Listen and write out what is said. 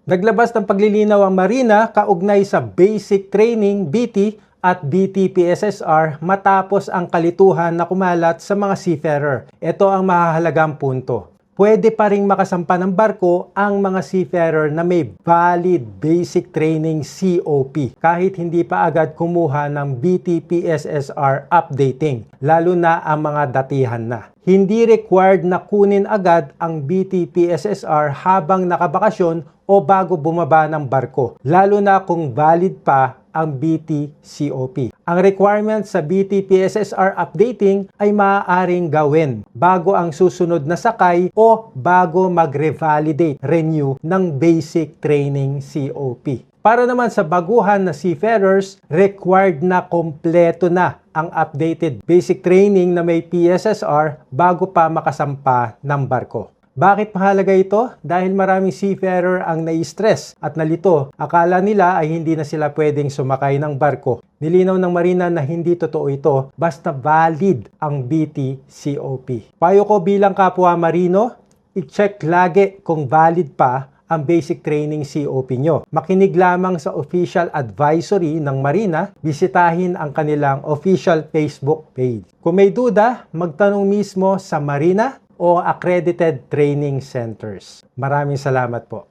Naglabas ng paglilinaw ang Marina kaugnay sa Basic Training BT at BT-PSSR matapos ang kalituhan na kumalat sa mga seafarer. Ito ang mahahalagang punto. Pwede pa ring makasampa ng barko ang mga seafarer na may valid basic training COP kahit hindi pa agad kumuha ng BT-PSSR updating, lalo na ang mga datihan na. Hindi required na kunin agad ang BT-PSSR habang nakabakasyon o bago bumaba ng barko, lalo na kung valid pa ang BT-COP. Ang requirement sa BT-PSSR updating ay maaaring gawin bago ang susunod na sakay o bago mag-revalidate, renew ng basic training COP. Para naman sa baguhan na seafarers, required na kompleto na ang updated basic training na may PSSR bago pa makasampa ng barko. Bakit mahalaga ito? Dahil maraming seafarer ang nai-stress at nalito. Akala nila ay hindi na sila pwedeng sumakay ng barko. Nilinaw ng Marina na hindi totoo ito basta valid ang BT-COP. Payo ko bilang kapwa marino, i-check lagi kung valid pa ang basic training COP nyo. Makinig lamang sa official advisory ng Marina, bisitahin ang kanilang official Facebook page. Kung may duda, magtanong mismo sa Marina o accredited training centers. Maraming salamat po.